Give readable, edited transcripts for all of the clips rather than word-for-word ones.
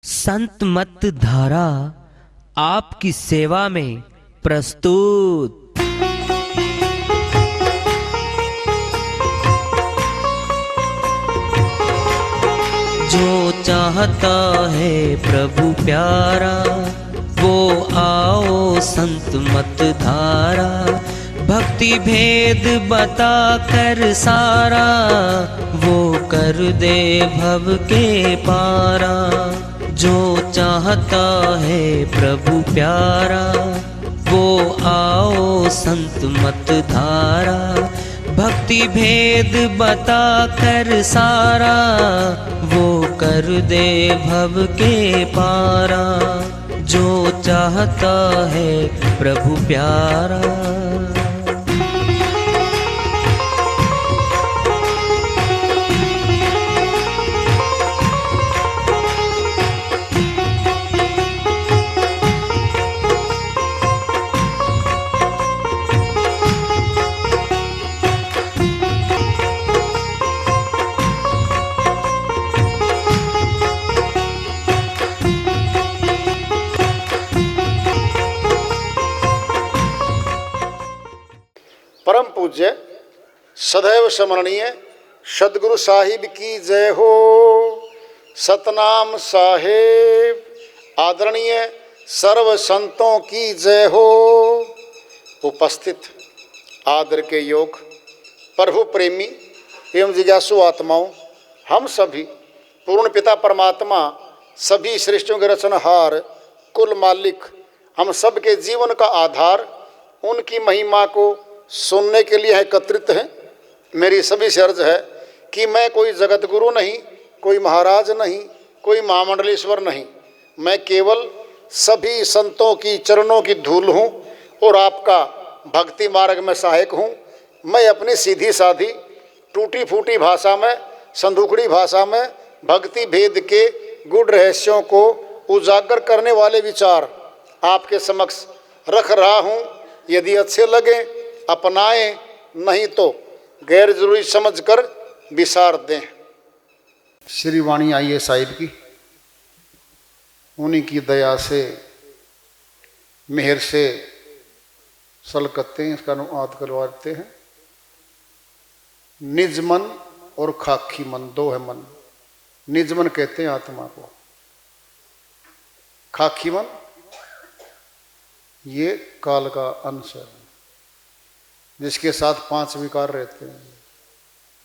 संत मत धारा आपकी सेवा में प्रस्तुत। जो चाहता है प्रभु प्यारा वो आओ संत मत धारा। भक्ति भेद बता कर सारा वो कर दे भव के पारा। जो चाहता है प्रभु प्यारा वो आओ संत मत धारा। भक्ति भेद बता कर सारा वो कर दे भव के पारा। जो चाहता है प्रभु प्यारा। परम पूज्य सदैव स्मरणीय सदगुरु साहिब की जय हो। सतनाम साहेब आदरणीय सर्व संतों की जय हो। उपस्थित आदर के योग प्रभु प्रेमी एवं जिज्ञासु आत्माओं, हम सभी पूर्ण पिता परमात्मा सभी सृष्टियों के रचनहार कुल मालिक हम सब के जीवन का आधार उनकी महिमा को सुनने के लिए एकत्रित हैं। मेरी सभी से अर्ज है कि मैं कोई जगत गुरु नहीं, कोई महाराज नहीं, कोई महामंडलेश्वर नहीं। मैं केवल सभी संतों की चरणों की धूल हूँ और आपका भक्ति मार्ग में सहायक हूँ। मैं अपनी सीधी साधी टूटी फूटी भाषा में, संदूकड़ी भाषा में भक्ति भेद के गुड़ रहस्यों को उजागर करने वाले विचार आपके समक्ष रख रहा हूँ। यदि अच्छे लगे अपनाएं, नहीं तो गैर जरूरी समझकर विसार दें। श्री वाणी आई है साहिब की, उन्हीं की दया से मेहर से सलकते हैं, इसका अनुवाद करवाते हैं। निज मन और खाकी मन दो है मन। निज मन कहते हैं आत्मा को, खाकी मन ये काल का अंश है जिसके साथ पांच विकार रहते हैं,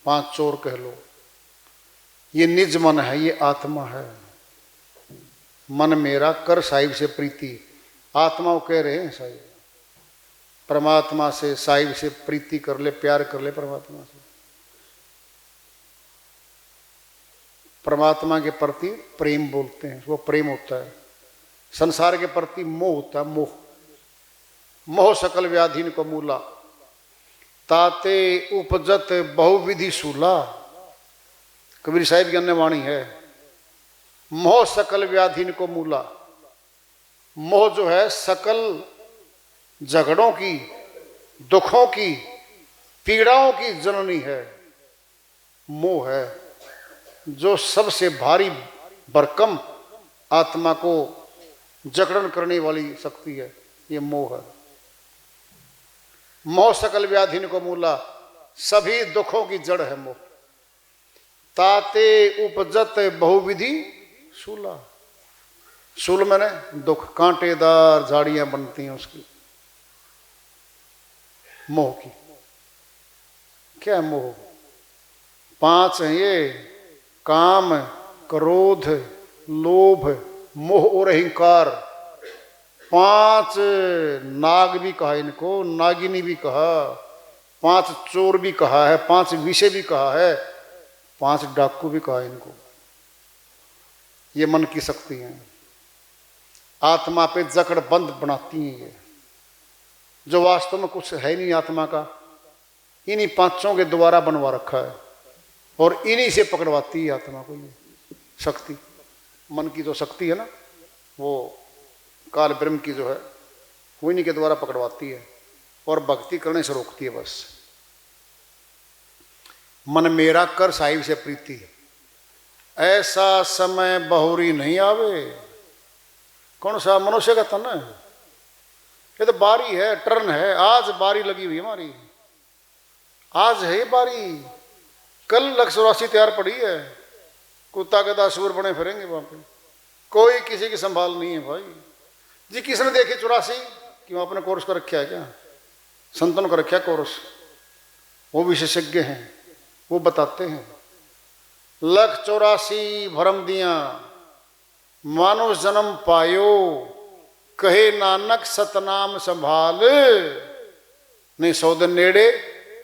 पांच चोर कह लो। ये निज मन है, ये आत्मा है। मन मेरा कर साहिब से प्रीति, आत्मा को कह रहे हैं साहिब। परमात्मा से साहिब से प्रीति कर ले, प्यार कर ले परमात्मा से। परमात्मा के प्रति प्रेम बोलते हैं, वो प्रेम होता है। संसार के प्रति मोह होता है, मोह। मोह सकल व्याधीन को मूला, ताते उपजत बहुविधि सूला। कबीर साहिब की अन्य वाणी है। मोह सकल व्याधीन को मूला। मोह जो है सकल झगड़ों की, दुखों की, पीड़ाओं की जननी है। मोह है जो सबसे भारी भरकम आत्मा को जकड़न करने वाली शक्ति है, ये मोह है। मोह सकल व्याधिन को मूला, सभी दुखों की जड़ है मोह। ताते उपजत बहुविधि सूला। सूल मैंने दुख, कांटेदार झाड़ियां बनती हैं उसकी, मोह की। क्या है मोह? पांच हैं ये, काम, क्रोध, लोभ, मोह और अहंकार। पांच नाग भी कहा इनको, नागिनी भी कहा, पांच चोर भी कहा है, पांच विषय भी कहा है, पांच डाकू भी कहा इनको। ये मन की शक्ति है, आत्मा पे जकड़ बंद बनाती हैं ये, जो वास्तव में कुछ है नहीं आत्मा का। इन्हीं पांचों के द्वारा बनवा रखा है और इन्हीं से पकड़वाती है आत्मा को ये शक्ति। मन की जो शक्ति है ना, वो काल ब्रह्म की जो है, वो इन्हीं के द्वारा पकड़वाती है और भक्ति करने से रोकती है बस। मन मेरा कर साहिब से प्रीति। ऐसा समय बहुरी नहीं आवे। कौन सा? मनुष्य का तन है। ये तो बारी है, टर्न है। आज बारी लगी हुई हमारी, आज है ये बारी। कल 184 तैयार पड़ी है, कुत्ता गधा सूर बने फिरेंगे वहां पे। कोई किसी की संभाल नहीं है भाई जी। किसने देखी 84? क्यों आपने कोर्स कर रखा है क्या? संतन को रखा कोर्स, वो विशेषज्ञ हैं, वो बताते हैं। 184 भरम दिया मानुष जन्म पायो, कहे नानक सतनाम संभाल, नहीं 100 दिन नेड़े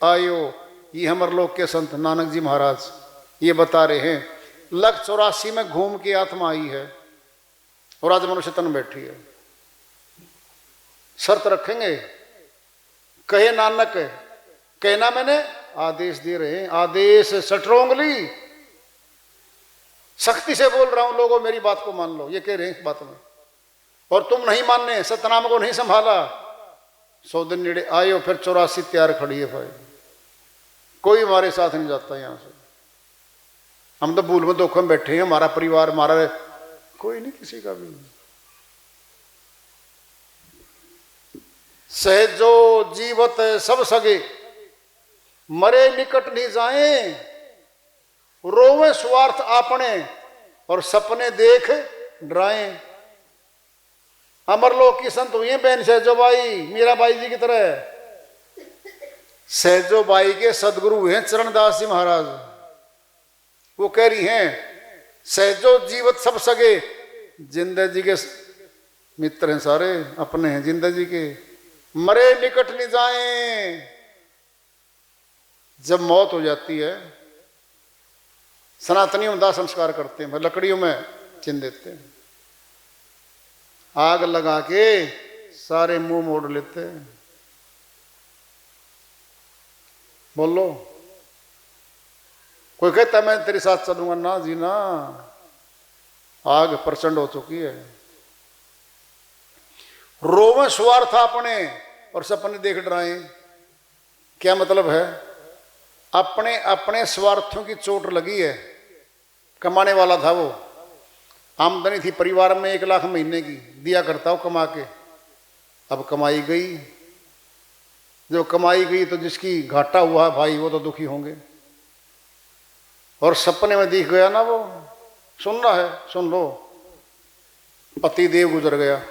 आयो। ये हमर लोक के संत नानक जी महाराज ये बता रहे हैं। 184 में घूम के आत्मा आई है और आज मनुष्य तन बैठी है। शर्त रखेंगे, कहे नानक, कहना मैंने आदेश दे रहे हैं, आदेश स्ट्रोंगली, सख्ती से बोल रहा हूं, लोगों मेरी बात को मान लो, ये कह रहे हैं इस बात में। और तुम नहीं मानने, सतनाम को नहीं संभाला, 100 दिन नेड़े आयो। फिर 84 तैयार खड़ी है भाई। कोई हमारे साथ नहीं जाता यहां से। हम तो भूल में धोखे में बैठे हैं, हमारा परिवार, हमारा कोई नहीं, किसी का भी। सहजो जीवत सब सगे, मरे निकट नहीं जाए, रोवे स्वार्थ आपने, और सपने देख डराए। अमर लोक की संत हुई है बहन सहजो बाई, मीरा बाई जी की तरह। सहजो बाई के सदगुरु हैं चरणदास जी महाराज। वो कह रही हैं, सहजो जीवत सब सगे, जिंदा जी के मित्र हैं, सारे अपने हैं जिंदा जी के, मरे निकट नहीं जाए। जब मौत हो जाती है, सनातनियों में दाह संस्कार करते हैं, लकड़ियों में चिन देते हैं, आग लगा के सारे मुंह मोड़ लेते हैं। बोलो, कोई कहता मैं तेरे साथ चलूंगा, ना जी ना, आग प्रचंड हो चुकी है। रोवे स्वार्थ अपने और सपने देख डराए। क्या मतलब है? अपने अपने स्वार्थों की चोट लगी है। कमाने वाला था वो, आमदनी थी परिवार में 1 लाख महीने की, दिया करता हूं कमा के। अब कमाई गई, जो कमाई गई तो जिसकी घाटा हुआ है भाई, वो तो दुखी होंगे। और सपने में दिख गया ना, वो सुनना है सुन लो, पति देव गुजर गया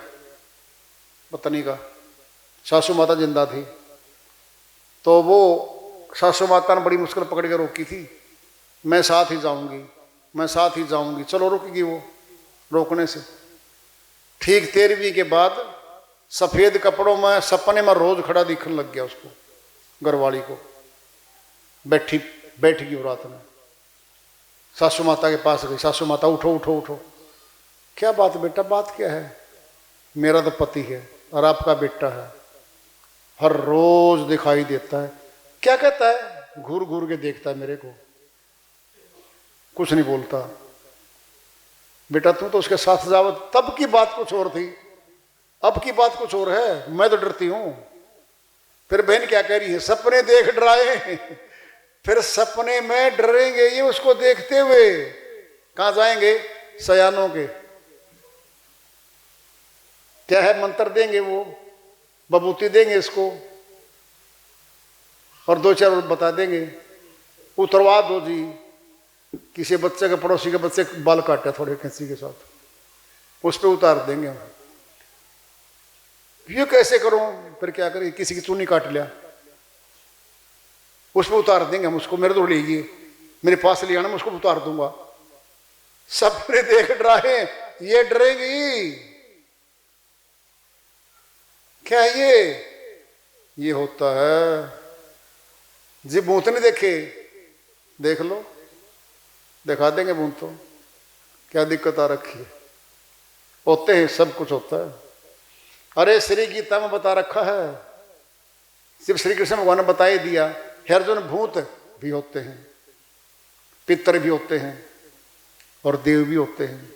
पत्नी का, सासू माता जिंदा थी, तो वो सासू माता ने बड़ी मुश्किल पकड़ के रोकी थी, मैं साथ ही जाऊंगी, मैं साथ ही जाऊंगी। चलो रुकेगी वो रोकने से। ठीक 13वीं के बाद सफेद कपड़ों में सपने में रोज खड़ा दिखने लग गया उसको, घरवाली को। बैठ गई रात में, सासू माता के पास गई। सासू माता, उठो उठो उठो। क्या बात बेटा? बात क्या है? मेरा तो पति है और आपका बेटा है, हर रोज दिखाई देता है। क्या कहता है? घूर घूर के देखता है मेरे को, कुछ नहीं बोलता। बेटा तू तो उसके साथ जाओ, तब की बात कुछ और थी, अब की बात कुछ और है। मैं तो डरती हूं। फिर बहन क्या कह रही है? सपने देख डराए। फिर सपने में डरेंगे ये उसको देखते हुए। कहां जाएंगे? सयानों के। क्या है? मंत्र देंगे, वो बबूती देंगे इसको, और 2-4 बता देंगे, उतरवा दो जी। किसी बच्चे के, पड़ोसी के बच्चे बाल काटे थोड़े कैंची के साथ, उस पर उतार देंगे हम। ये कैसे करूं? फिर क्या करें? किसी की चुन्नी काट लिया, उस पर उतार देंगे हम उसको। मेरे तो लीजिए, मेरे पास ले आना, मैं उसको उतार दूंगा। सपने देख डराए, ये डरेगी। क्या ये होता है जी। भूत नहीं देखे? देख लो, दिखा देंगे भूत तो। क्या दिक्कत आ रखी है? होते हैं, सब कुछ होता है। अरे श्री गीता में बता रखा है, सिर्फ श्री कृष्ण भगवान ने बता ही दिया। हर जन भूत भी होते हैं, पितर भी होते हैं, और देव भी होते हैं।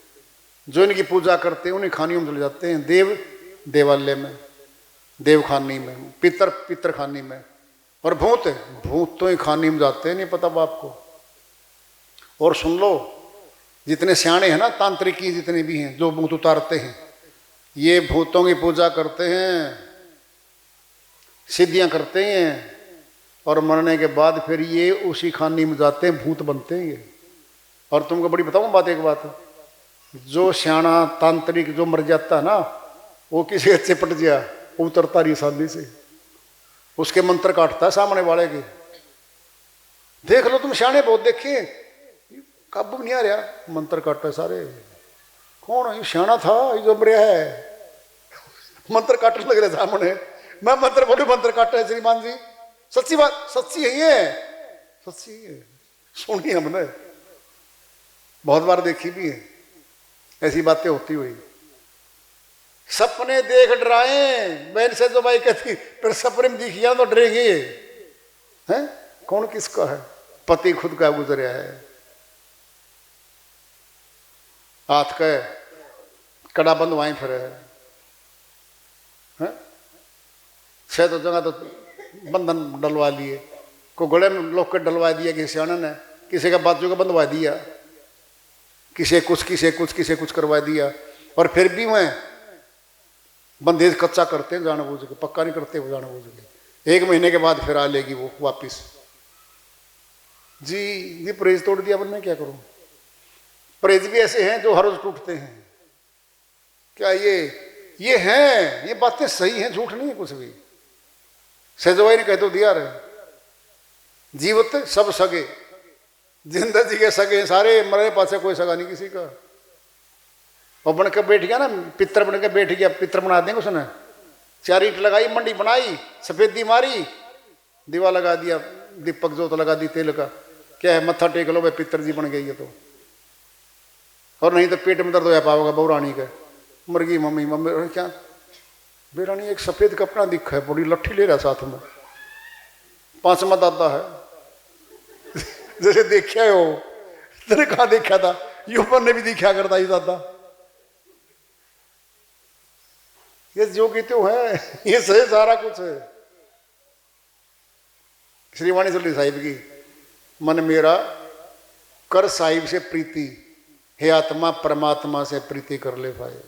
जो इनकी पूजा करते हैं उन्हीं खानियों में चले जाते हैं। देव देवालय में, देवखानी में, पितर पितरखानी में, और भूत तो ही खानी में जाते हैं। नहीं पता बाप को। और सुन लो, जितने सियाणे हैं ना, तांत्रिकी जितने भी हैं जो भूत उतारते हैं, ये भूतों की पूजा करते हैं, सिद्धियां करते हैं, और मरने के बाद फिर ये उसी खानी में जाते हैं, भूत बनते हैं ये। और तुमको बड़ी बताऊं बात, एक बात, जो सियाणा तांत्रिक जो मर जाता है ना, वो किसी के चिपट गया, वो उतरता रही शादी से, उसके मंत्र काटता है सामने वाले के। देख लो तुम, सियाणे बहुत देखे, काबू नहीं आ रहा, मंत्र काटता है सारे। कौन है? सियाणा था ये जो मरिया है, मंत्र काटने लग रहे सामने। मैं मंत्र बोलूं, मंत्र काटता है श्रीमान जी। सच्ची बात, सच्ची है ये, सच्ची है, सुनी हमने, बहुत बार देखी भी है ऐसी बातें होती हुई। सपने देख डराए, बहन से जो भाई कहती फिर सपने में दिखिया तो डरेंगे हैं। कौन किसका है? पति खुद का गुजरा है, हाथ का कड़ा बंधवाए फिर है, छह तो जगह तो बंधन डलवा लिए, को गले में लॉकेट डलवा दिया किसी सियाने ने, किसी का बाजू का बंधवा दिया, किसे कुछ करवा दिया। और फिर भी वह बंदेज कच्चा करते हैं जानबूझ के, पक्का नहीं करते वो जानबूझ के। 1 महीने के बाद फिर आ लेगी वो वापिस। जी ये परहेज तोड़ दिया, मैं क्या करूं? परहेज भी ऐसे हैं जो हर रोज टूटते हैं। क्या ये हैं, ये बातें सही हैं, झूठ नहीं है कुछ भी। सहजवाई ने कह तो दिया रहे, जीवत सब सगे, जिंदा जी के सगे सारे, मरे पासे कोई सगा नहीं किसी का। और बन के बैठ गया ना, पितर बन के बैठ गया, पितर बना देंगे उसने। 4 ईंट लगाई, मंडी बनाई, सफेदी मारी, दीवा लगा दिया, दीपक जोत लगा दी तेल का, क्या है मत्था टेक लो भाई, पितर जी बन गई है तो। और नहीं तो पेट में दर्द हो पाओगा बहु रानी का, मर गई मम्मी। मम्मी क्या बेरानी, एक सफेद कपड़ा दिखा है, बड़ी लट्ठी ले रहा साथ में, 5वां दादा है जैसे देखा है हो, तेरे कहाँ देखा था, यूपर ने भी दिखा करता ही दादा। ये जो कहते हो है, ये सही सारा कुछ है। श्रीवाणी चली साहिब की, मन मेरा कर साहिब से प्रीति, हे आत्मा परमात्मा से प्रीति कर ले भाई।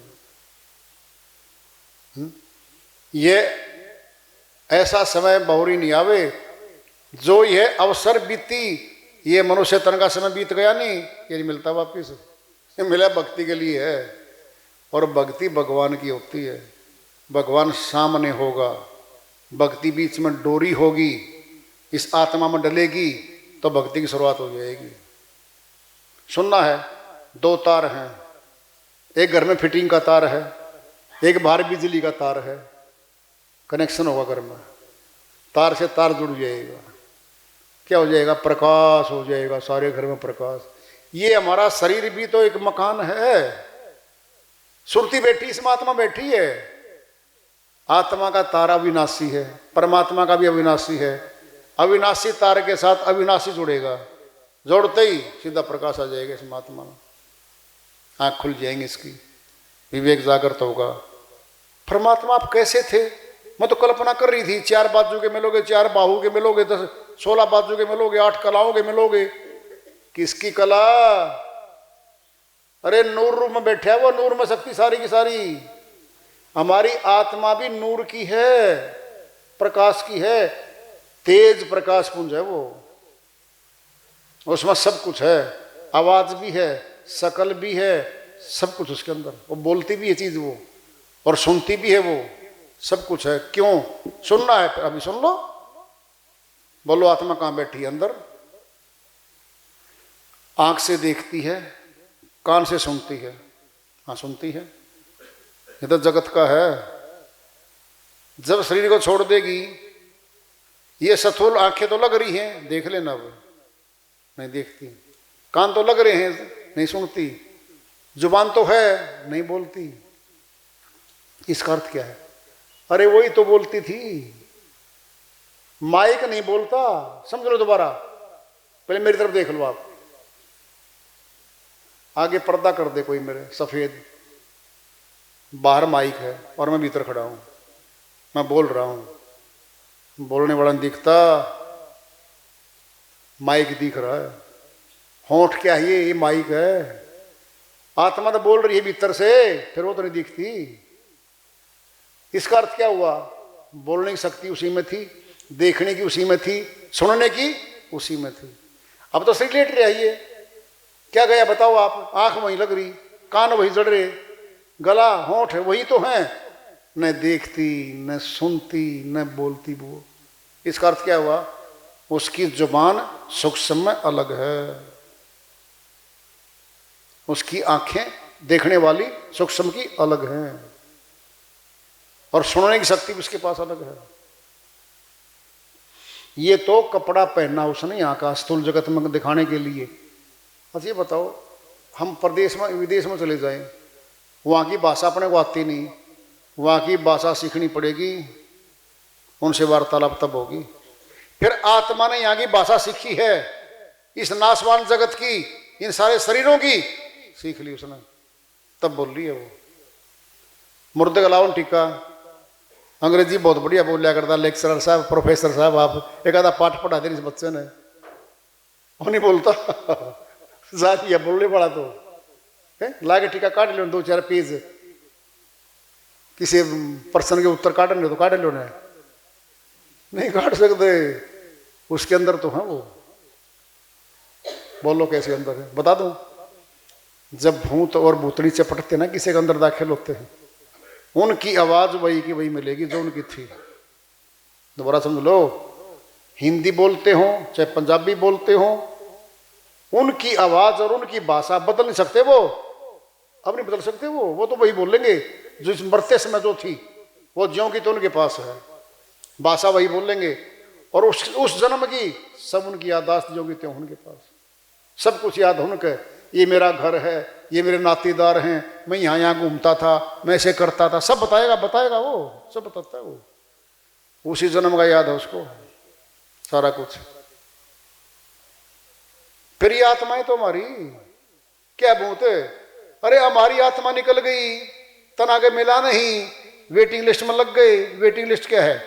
ये ऐसा समय बहुरी नहीं आवे, जो ये अवसर बीती, ये मनुष्य तन का समय बीत गया नहीं, ये नहीं मिलता वापिस। ये मिला भक्ति के लिए है, और भक्ति भगवान की होती है। भगवान सामने होगा, भक्ति बीच में डोरी होगी, इस आत्मा में डलेगी तो भक्ति की शुरुआत हो जाएगी। सुनना है, 2 तार हैं, एक घर में फिटिंग का तार है, एक बाहर बिजली का तार है, कनेक्शन होगा घर में, तार से तार जुड़ जाएगा, क्या हो जाएगा? प्रकाश हो जाएगा, सारे घर में प्रकाश। ये हमारा शरीर भी तो एक मकान है, सुरती बैठी इसमें आत्मा बैठी है। आत्मा का तार अविनाशी है, परमात्मा का भी अविनाशी है। अविनाशी तार के साथ अविनाशी जुड़ेगा, जोड़ते ही सीधा प्रकाश आ जाएगा इस आत्मा में, आँख खुल जाएंगी इसकी, विवेक जागृत होगा। परमात्मा आप कैसे थे? मैं तो कल्पना कर रही थी, 4 बाजू के मिलोगे, 4 बाहू के मिलोगे, 16 बाजू के मिलोगे, 8 कलाओं के मिलोगे। किसकी कला? अरे नूर रूप में बैठा है वो, नूर में शक्ति सारी की सारी। हमारी आत्मा भी नूर की है, प्रकाश की है, तेज प्रकाश पुंज है वो, उसमें सब कुछ है, आवाज भी है, शकल भी है, सब कुछ उसके अंदर। वो बोलती भी है चीज वो, और सुनती भी है वो, सब कुछ है। क्यों सुनना है? अभी सुन लो, बोलो आत्मा कहाँ बैठी है? अंदर। आंख से देखती है, कान से सुनती है, हाँ सुनती है, ये तो जगत का है। जब शरीर को छोड़ देगी, ये सथुल आंखें तो लग रही हैं, देख लेना, अब नहीं देखती। कान तो लग रहे हैं, नहीं सुनती। जुबान तो है, नहीं बोलती। इसका अर्थ क्या है? अरे वही तो बोलती थी, माइक नहीं बोलता। समझ लो दोबारा, पहले मेरी तरफ देख लो आप, आगे पर्दा कर दे कोई मेरे सफेद, बाहर माइक है और मैं भीतर खड़ा हूं, मैं बोल रहा हूं। बोलने वाला दिखता, माइक दिख रहा है। होंठ क्या है? ये माइक है। आत्मा तो बोल रही है भीतर से, फिर वो तो नहीं दिखती। इसका अर्थ क्या हुआ? बोलने की शक्ति उसी में थी, देखने की उसी में थी, सुनने की उसी में थी। अब तो शरीर लेट रहा है, क्या गया बताओ आप? आंख वहीं लग रही, कान वहीं जड़ रहे, गला होंठ वही तो हैं, न देखती न सुनती न बोलती वो। इसका अर्थ क्या हुआ? उसकी जुबान सूक्ष्म में अलग है, उसकी आंखें देखने वाली सूक्ष्म की अलग हैं, और सुनने की शक्ति भी उसके पास अलग है। ये तो कपड़ा पहनना उसने यहाँ का स्थूल जगत में दिखाने के लिए। अच्छा ये बताओ, हम प्रदेश में विदेश में चले जाएं, वहाँ की भाषा अपने को आती नहीं, वहाँ की भाषा सीखनी पड़ेगी, उनसे वार्तालाप तब होगी। फिर आत्मा ने यहाँ की भाषा सीखी है, इस नाशवान जगत की, इन सारे शरीरों की सीख ली उसने, तब बोल रही है वो। मुर्दे गलावन टीका अंग्रेजी बहुत बढ़िया बोलिया करता, लेक्चरर साहब, प्रोफेसर साहब, आप एक आधा पाठ पढ़ा दे इस बच्चे ने, वो नहीं बोलता जाती है बोलने पड़ा तो लाके टीका काट लो, 2-4 पेज, किसी प्रश्न के उत्तर काट लो तो काट लो, नहीं काट सकते, उसके अंदर तो है वो। बोलो कैसे अंदर है, बता दूं? जब भूत और भूतड़ी चपटते ना किसी के अंदर दाखिल होते हैं, उनकी आवाज वही की वही मिलेगी जो उनकी थी। दोबारा समझ लो, हिंदी बोलते हो चाहे पंजाबी बोलते हो, उनकी आवाज और उनकी भाषा बदल नहीं सकते वो, अब नहीं बदल सकते वो तो वही बोलेंगे जो इस मरते समय जो थी, वो ज्यों की तो उनके पास है, भाषा वही बोलेंगे, और उस जन्म की सब उनकी याददाश्त जो की त्यों उनके पास, सब कुछ याद उनके। ये मेरा घर है, ये मेरे नातेदार हैं, मैं यहाँ यहाँ घूमता था, मैं ऐसे करता था, सब बताएगा वो, सब बताता है वो, उसी जन्म का याद है उसको सारा कुछ। फिर ये आत्माएं तो हमारी क्या भूत है? अरे हमारी आत्मा निकल गई, तन आगे मिला नहीं, वेटिंग लिस्ट में लग गए। वेटिंग लिस्ट क्या है?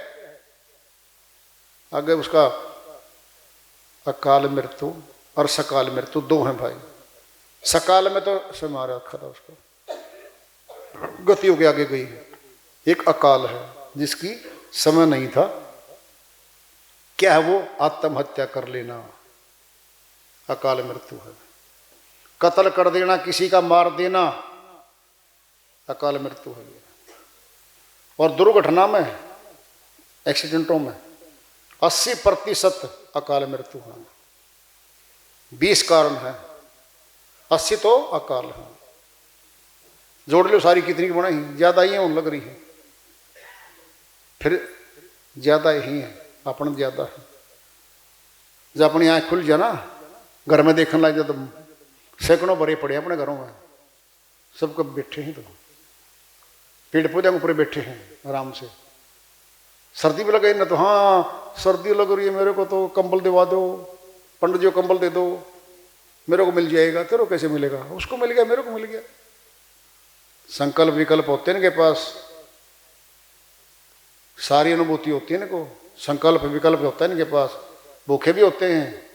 आगे उसका अकाल मृत्यु और सकाल मृत्यु, दो हैं भाई। सकाल में तो मारा रखा था उसको, गतियों के आगे गई। एक अकाल है जिसकी समय नहीं था, क्या है वो? आत्महत्या कर लेना, अकाल मृत्यु है। कत्ल कर देना, किसी का मार देना, अकाल मृत्यु है। और दुर्घटना में, एक्सीडेंटों में 80% अकाल मृत्यु है। 20 कारण है, 80 तो अकाल है। जोड़ लो सारी, कितनी बनाई, ज्यादा ही होने लग रही है, फिर ज्यादा ही है, अपन ज्यादा है। जब अपनी आँख खुल जाए ना, घर में देखने लग जाए तो सैकड़ों भरे पड़े अपने घरों में, सबको बैठे हैं, तो पेड़ पौधे ऊपर बैठे हैं आराम से। सर्दी भी लगे ना, तो हाँ सर्दी लग रही है मेरे को, तो कंबल दिवा दो, पंडित जी को कंबल दे दो, मेरे को मिल जाएगा। तेरे को कैसे मिलेगा? उसको मिल गया, मेरे को मिल गया। संकल्प विकल्प होते हैं इनके पास, सारी अनुभूति होती है इनको, संकल्प विकल्प होता है इनके पास। भूखे भी होते हैं,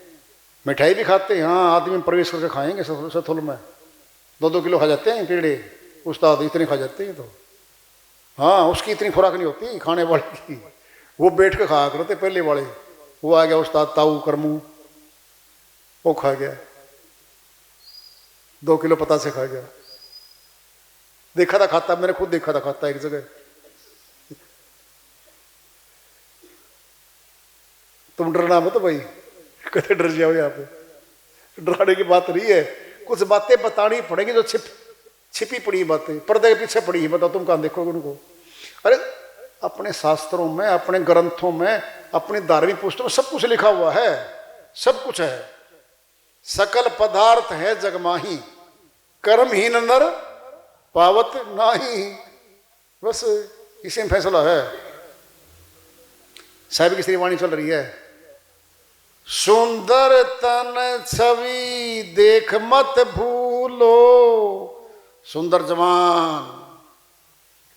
मिठाई भी खाते हैं, हाँ आदमी प्रवेश करके खाएंगे सथुल में, 2-2 किलो खा जाते हैं पेड़े, उस्ताद इतने खा जाते हैं। तो हाँ उसकी इतनी खुराक नहीं होती खाने वाले की, वो बैठ के खाया करते पहले वाले। वो आ गया उस्ताद ताऊ करमू, वो खा गया, 2 किलो पता से खा गया। देखा था खाता, मैंने खुद देखा था खाता एक जगह। तुम डरना मत भाई, कहते डर जाओ यहाँ पे, डराने की बात नहीं है। कुछ बातें बतानी पड़ेगी जो छिपी पड़ी बातें, पर्दे के पीछे पड़ी है, बताओ तुम कहाँ देखोगे उनको? अरे अपने शास्त्रों में, अपने ग्रंथों में, अपनी धार्मिक पुस्तकों में सब कुछ लिखा हुआ है, सब कुछ है। सकल पदार्थ है जगमाही, कर्महीन नर पावत नाही, बस इसी में फैसला है। साहिब की श्रीवाणी चल रही है, सुंदर तन छवि देख मत भूलो, सुंदर जवान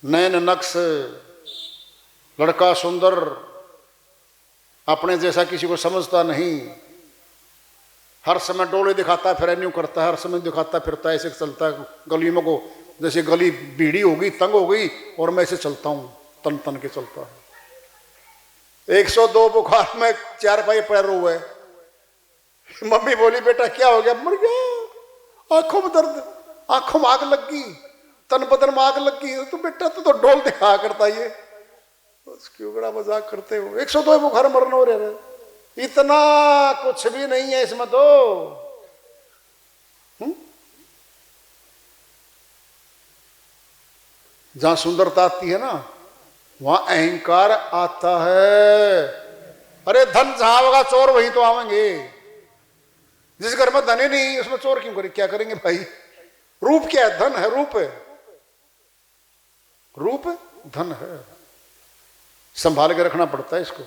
नैन नक्श, लड़का सुंदर, अपने जैसा किसी को समझता नहीं, हर समय डोले दिखाता है, फिर न्यू करता है, हर समय दिखाता फिरता है, ऐसे चलता है गलियों को, जैसे गली भीड़ी हो गई, तंग हो गई, और मैं ऐसे चलता हूँ, तन तन के चलता है। 102 बुखार में 4 पाई पैर हुए। मम्मी बोली बेटा क्या हो गया? मर गया, आंखों में दर्द, आंखों में आग लग गई, तन बदन में आग लग गई। तो बेटा तो डोल दिखा करता ये, क्यों बड़ा मजाक करते हो? 102 बुखार मरना हो रहे, इतना कुछ भी नहीं है इसमें तो। जहां सुंदरता आती है ना, वहां अहंकार आता है। अरे धन जहां होगा चोर वहीं तो आवेंगे। जिस घर में धन ही नहीं उसमें चोर क्यों करें? क्या करेंगे भाई? रूप क्या है? धन है, रूप है, रूप धन है, संभाल के रखना पड़ता है इसको।